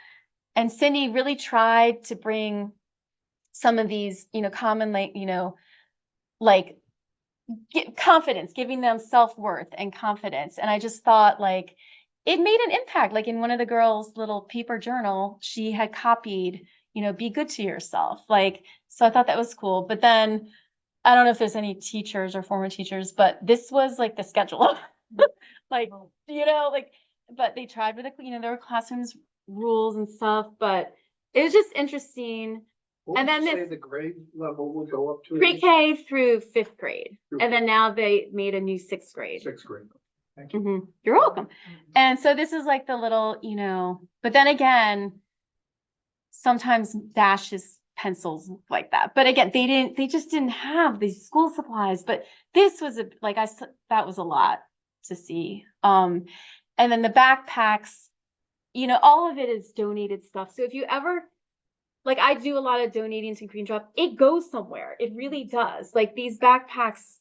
And Cindy really tried to bring some of these, common, like confidence, giving them self-worth and confidence. And I just thought like it made an impact. Like in one of the girls' little paper journal, she had copied, be good to yourself. Like, so I thought that was cool. But then I don't know if there's any teachers or former teachers, but this was like the schedule. Like, but they tried with there were classrooms rules and stuff, but it was just interesting. What And would then you say this- the grade level would go up to? Pre-K through 5th grade. Through And then now they made a new 6th grade. Sixth grade. Thank you. You're welcome. And so this is like the little, but then again, sometimes dashes pencils like that. But again, they just didn't have these school supplies, but this was that was a lot to see. And then the backpacks, all of it is donated stuff. So if you ever, I do a lot of donating to Green Drop, it goes somewhere. It really does. Like these backpacks,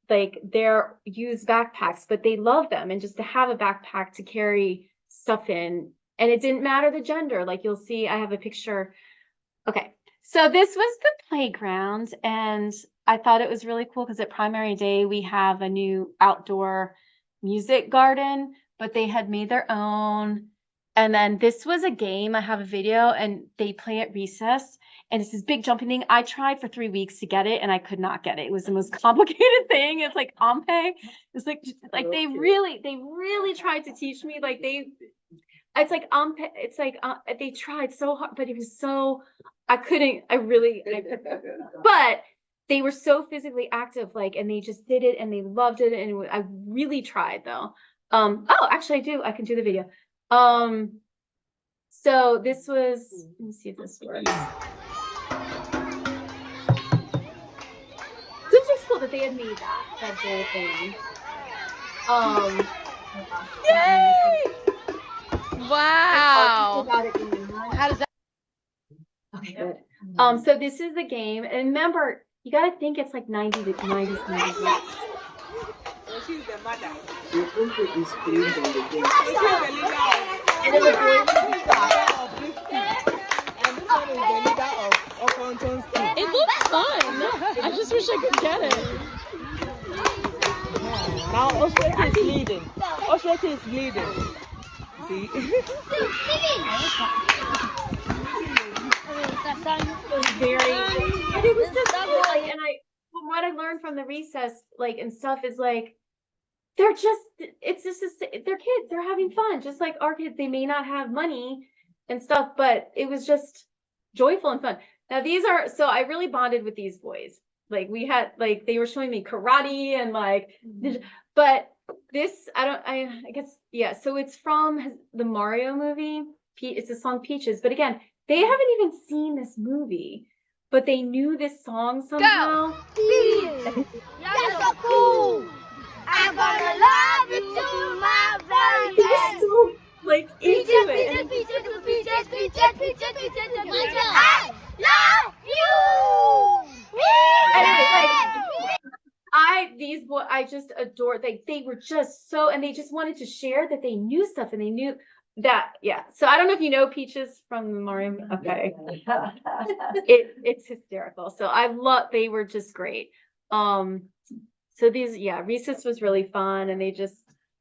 they're used backpacks, but they love them. And just to have a backpack to carry stuff in, and it didn't matter the gender. Like you'll see, I have a picture. Okay. So this was the playground, and I thought it was really cool because at primary day, we have a new outdoor music garden, but they had made their own. And then this was a game. I have a video, and they play at recess. And it's this big jumping thing. I tried for 3 weeks to get it, and I could not get it. It was the most complicated thing. It's like Ampe. It's they really tried to teach me. It's like Ampe. It's like they tried so hard, but it was so I couldn't. But they were so physically active, and they just did it, and they loved it, and I really tried though. Oh, actually, I can do the video. So this was. Let me see if this works. It's just cool that they had made that whole thing. Yay! Wow. How does that? Okay, good. So this is the game, and remember, you got to think it's like 90 to 90. She's the mother. You're going to be screened on the game. She's the leader And then the boy of this team. And this one is the leader of Okonton's team. It looks fun. I just wish I could get it. Now Oshwete is leading. Oshwete is leading. See? It was very, but it was just cool. From what I learned from the recess, and stuff is they're kids. They're having fun, just like our kids. They may not have money and stuff, but it was just joyful and fun. Now so I really bonded with these boys. We had, they were showing me karate and but this, I guess, yeah. So it's from the Mario movie. It's the song Peaches. But again, they haven't even seen this movie, but they knew this song somehow. You're so cool. I'm gonna love you to my very They're so, into it. I love you. I just adored. They were just so, and they just wanted to share that they knew stuff, and they knew that. Yeah. So I don't know if you know Peaches from Mario. Okay. It's hysterical. So they were just great. So recess was really fun, and they just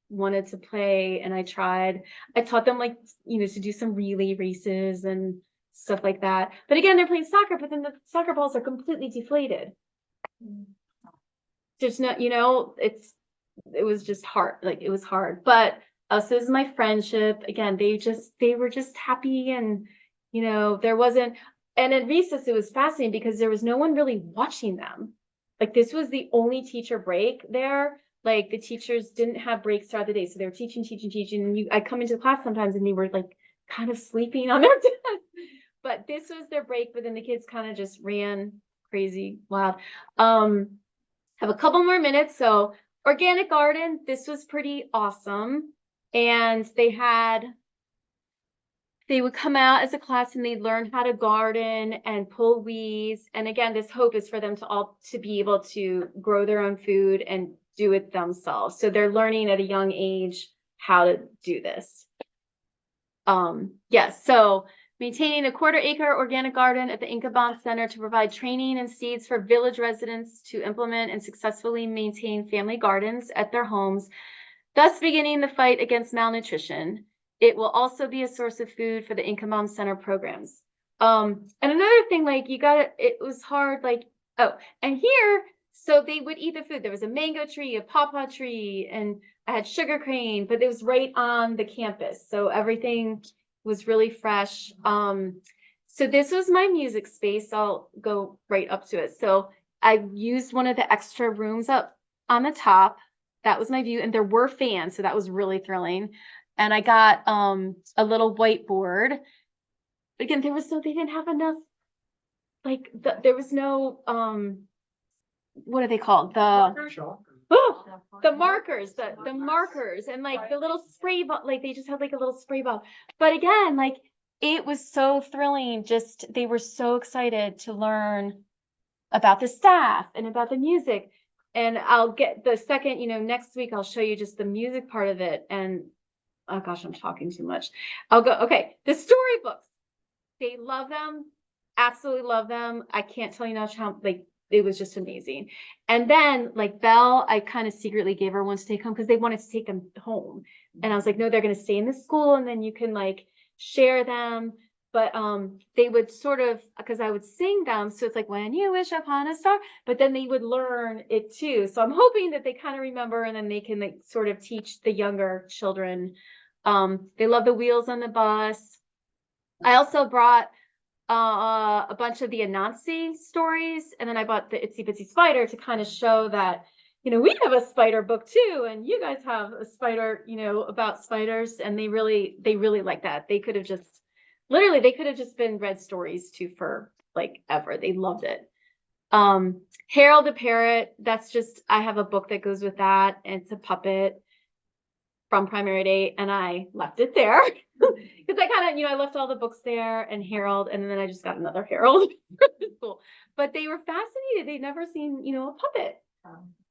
wanted to play, and I taught them to do some relay races and stuff like that. But again, they're playing soccer, but then the soccer balls are completely deflated. There's no, it was just hard. It was hard, but so this is my friendship. Again, they were just happy, and there wasn't, and at recess, it was fascinating because there was no one really watching them. This was the only teacher break there. The teachers didn't have breaks throughout the day. So they were teaching. And I come into class sometimes and they were kind of sleeping on their desk. But this was their break. But then the kids kind of just ran crazy, wild. Have a couple more minutes. So organic garden, this was pretty awesome. And they would come out as a class and they'd learn how to garden and pull weeds. And again, this hope is for them to be able to grow their own food and do it themselves. So they're learning at a young age how to do this. Yes, so maintaining a 1/4 acre organic garden at the Inca Center to provide training and seeds for village residents to implement and successfully maintain family gardens at their homes, thus beginning the fight against malnutrition. It will also be a source of food for the Inca Center programs. And another thing, it was hard, Oh, and here, so they would eat the food. There was a mango tree, a pawpaw tree, and I had sugar cane, but it was right on the campus. So everything was really fresh. So this was my music space. I'll go right up to it. So I used one of the extra rooms up on the top. That was my view. And there were fans, so that was really thrilling. And I got a little whiteboard. Again, they didn't have enough, like there was no what are they called? The markers, the markers, and like the little spray bottle, like they just had like a little spray bottle. But again, like it was so thrilling. Just they were so excited to learn about the staff and about the music. And I'll get the second, next week I'll show you just the music part of it. And oh gosh, I'm talking too much. I'll go, okay, the storybooks. They love them, absolutely love them. I can't tell you how, like, it was just amazing. And then, like, Belle, I kind of secretly gave her one to take home because they wanted to take them home. And I was like, no, they're going to stay in the school and then you can, like, share them. But they would sort of, because I would sing them. So it's like, when you wish upon a star, but then they would learn it too. So I'm hoping that they kind of remember and then they can, like, sort of teach the younger children. They love the wheels on the bus. I also brought a bunch of the Anansi stories, and then I bought the Itsy Bitsy Spider to kind of show that, we have a spider book too, and you guys have a spider, about spiders, and they really like that. They could have just been read stories too for like ever. They loved it. Harold the Parrot, I have a book that goes with that, and it's a puppet from Primary Day, and I left it there because I kind of, I left all the books there and Harold, and then I just got another Harold. Cool. But they were fascinated. They'd never seen, a puppet.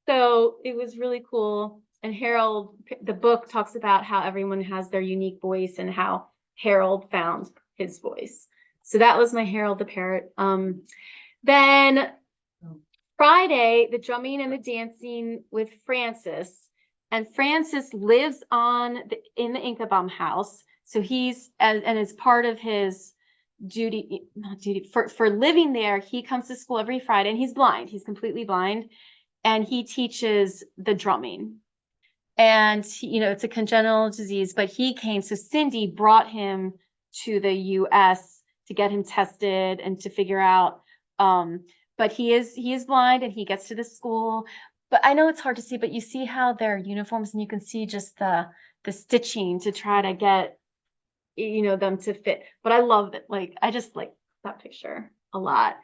So it was really cool. And Harold, the book talks about how everyone has their unique voice and how Harold found his voice. So that was my Harold the Parrot. Then Friday, the drumming and the dancing with Francis. And Francis lives in the Inkabaum house. So he's, and as part of his for living there, he comes to school every Friday, and he's blind. He's completely blind. And he teaches the drumming. And, it's a congenital disease, but he came. So Cindy brought him to the US to get him tested and to figure out, but he is blind and he gets to the school. But I know it's hard to see, but you see how their uniforms, and you can see just the stitching to try to get, them to fit. But I love it. Like, I just like that picture a lot.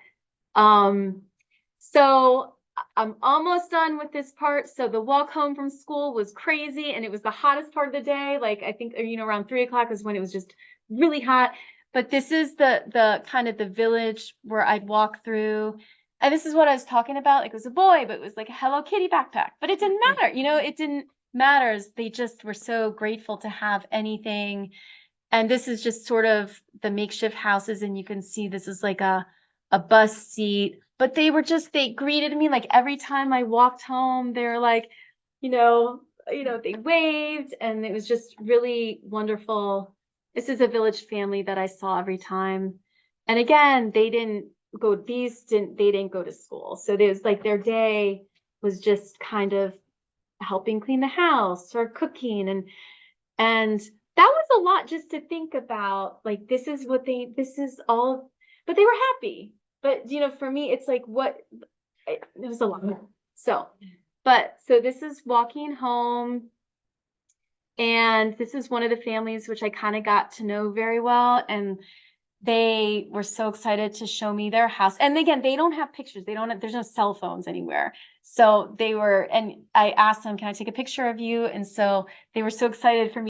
So I'm almost done with this part. So the walk home from school was crazy, and it was the hottest part of the day. Like, I think, around 3:00 is when it was just really hot. But this is the kind of the village where I'd walk through. And this is what I was talking about. Like, it was a boy, but it was like a Hello Kitty backpack. But it didn't matter. It didn't matter. They just were so grateful to have anything. And this is just sort of the makeshift houses. And you can see this is like a bus seat. But they greeted me like every time I walked home. They were like, they waved. And it was just really wonderful. This is a village family that I saw every time. And again, they didn't go to school. So there's like their day was just kind of helping clean the house or cooking. And that was a lot just to think about. Like, this is all, but they were happy. But, for me, it's like it was a lot. So this is walking home. And this is one of the families which I kind of got to know very well. And they were so excited to show me their house. And again, they don't have pictures. There's no cell phones anywhere. So and I asked them, can I take a picture of you? And so they were so excited for me